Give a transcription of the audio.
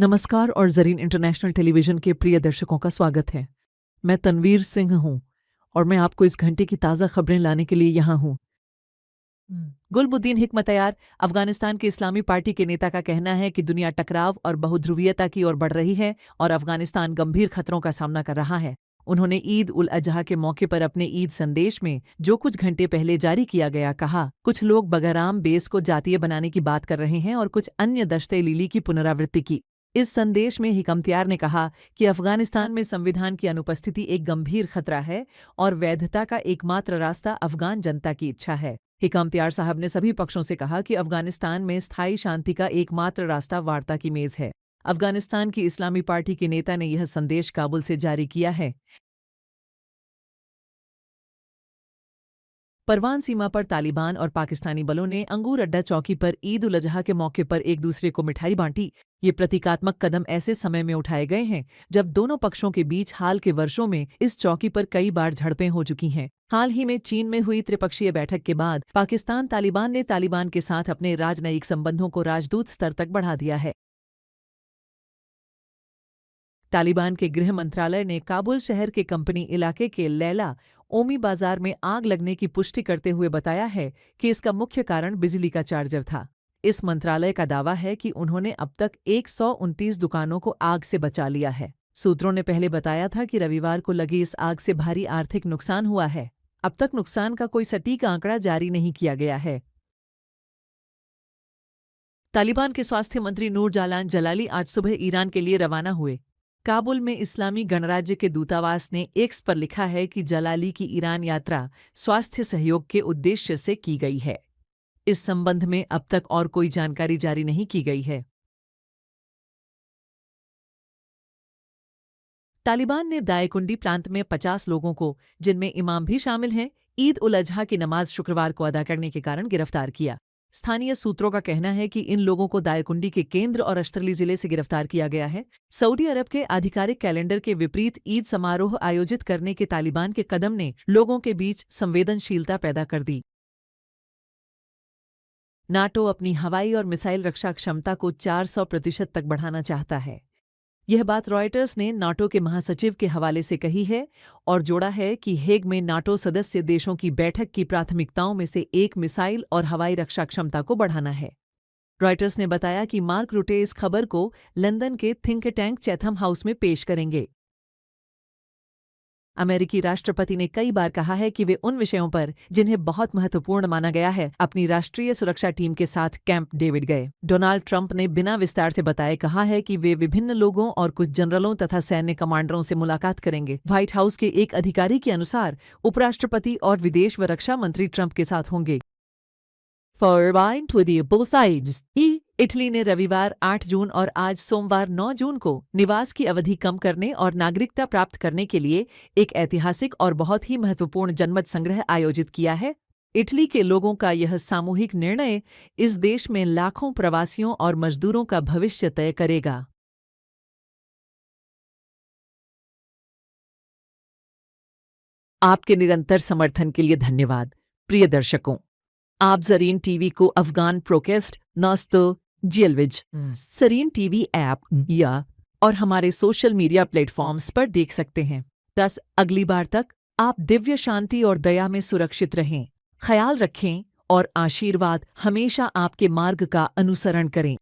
नमस्कार और Zareen international television के प्रिय दर्शकों का स्वागत है। मैं तनवीर सिंह हूँ और मैं आपको इस घंटे की ताज़ा खबरें लाने के लिए यहाँ हूँ। गुलबुद्दीन हिकमतयार, अफगानिस्तान की इस्लामी पार्टी के नेता का कहना है कि दुनिया टकराव और बहुध्रुवीयता की ओर बढ़ रही है और अफगानिस्तान गंभीर खतरों का सामना कर रहा है। उन्होंने ईद उल अजहा के मौके पर अपने ईद संदेश में जो कुछ घंटे पहले जारी किया गया कहा, कुछ लोग बगराम बेस को जातीय बनाने की बात कर रहे हैं और कुछ अन्य दश्ते लीली की पुनरावृत्ति की। इस संदेश में हिकमतयार ने कहा कि अफगानिस्तान में संविधान की अनुपस्थिति एक गंभीर खतरा है और वैधता का एकमात्र रास्ता अफगान जनता की इच्छा है। हिकमतयार साहब ने सभी पक्षों से कहा कि अफगानिस्तान में स्थायी शांति का एकमात्र रास्ता वार्ता की मेज है। अफगानिस्तान की इस्लामी पार्टी के नेता ने यह संदेश काबुल से जारी किया है। परवान सीमा पर तालिबान और पाकिस्तानी बलों ने अंगूर अड्डा चौकी पर ईद उल अजहा के मौके पर एक दूसरे को मिठाई बांटी। ये प्रतीकात्मक कदम ऐसे समय में उठाए गए हैं जब दोनों पक्षों के बीच हाल के वर्षों में इस चौकी पर कई बार झड़पें हो चुकी हैं। हाल ही में चीन में हुई त्रिपक्षीय बैठक के बाद पाकिस्तान तालिबान ने तालिबान के साथ अपने राजनयिक संबंधों को राजदूत स्तर तक बढ़ा दिया है। तालिबान के गृह मंत्रालय ने काबुल शहर के कंपनी इलाके के लैला ओमी बाजार में आग लगने की पुष्टि करते हुए बताया है कि इसका मुख्य कारण बिजली का चार्जर था। इस मंत्रालय का दावा है कि उन्होंने अब तक 129 दुकानों को आग से बचा लिया है। सूत्रों ने पहले बताया था कि रविवार को लगी इस आग से भारी आर्थिक नुकसान हुआ है। अब तक नुकसान का कोई सटीक आंकड़ा जारी नहीं किया गया है। तालिबान के स्वास्थ्य मंत्री नूर जालान जलाली आज सुबह ईरान के लिए रवाना हुए। काबुल में इस्लामी गणराज्य के दूतावास ने एक्स पर लिखा है कि जलाली की ईरान यात्रा स्वास्थ्य सहयोग के उद्देश्य से की गई है। इस संबंध में अब तक और कोई जानकारी जारी नहीं की गई है। तालिबान ने दायकुंडी प्रांत में 50 लोगों को, जिनमें इमाम भी शामिल हैं, ईद उल अजहा की नमाज शुक्रवार को अदा करने के कारण गिरफ्तार किया। स्थानीय सूत्रों का कहना है कि इन लोगों को दायकुंडी के केंद्र और अश्तरली जिले से गिरफ्तार किया गया है। सऊदी अरब के आधिकारिक कैलेंडर के विपरीत ईद समारोह आयोजित करने के तालिबान के कदम ने लोगों के बीच संवेदनशीलता पैदा कर दी। नाटो अपनी हवाई और मिसाइल रक्षा क्षमता को 400% तक बढ़ाना चाहता है। यह बात रॉयटर्स ने नाटो के महासचिव के हवाले से कही है और जोड़ा है कि हेग में नाटो सदस्य देशों की बैठक की प्राथमिकताओं में से एक मिसाइल और हवाई रक्षा क्षमता को बढ़ाना है। रॉयटर्स ने बताया कि मार्क रुटे इस खबर को लंदन के थिंक टैंक चैथम हाउस में पेश करेंगे। अमेरिकी राष्ट्रपति ने कई बार कहा है कि वे उन विषयों पर जिन्हें बहुत महत्वपूर्ण माना गया है अपनी राष्ट्रीय सुरक्षा टीम के साथ कैंप डेविड गए। डोनाल्ड ट्रंप ने बिना विस्तार से बताए कहा है कि वे विभिन्न लोगों और कुछ जनरलों तथा सैन्य कमांडरों से मुलाकात करेंगे। व्हाइट हाउस के एक अधिकारी के अनुसार उपराष्ट्रपति और विदेश व रक्षा मंत्री ट्रंप के साथ होंगे। इटली ने रविवार 8 जून और आज सोमवार 9 जून को निवास की अवधि कम करने और नागरिकता प्राप्त करने के लिए एक ऐतिहासिक और बहुत ही महत्वपूर्ण जनमत संग्रह आयोजित किया है। इटली के लोगों का यह सामूहिक निर्णय इस देश में लाखों प्रवासियों और मजदूरों का भविष्य तय करेगा। आपके निरंतर समर्थन के लिए धन्यवाद। प्रिय दर्शकों, आप ज़रीन टीवी को अफगान प्रोकेस्ट नस्तो जेलविज ज़रीन टीवी ऐप या और हमारे सोशल मीडिया प्लेटफॉर्म्स पर देख सकते हैं। अगली बार तक आप दिव्य शांति और दया में सुरक्षित रहें। ख्याल रखें और आशीर्वाद हमेशा आपके मार्ग का अनुसरण करें।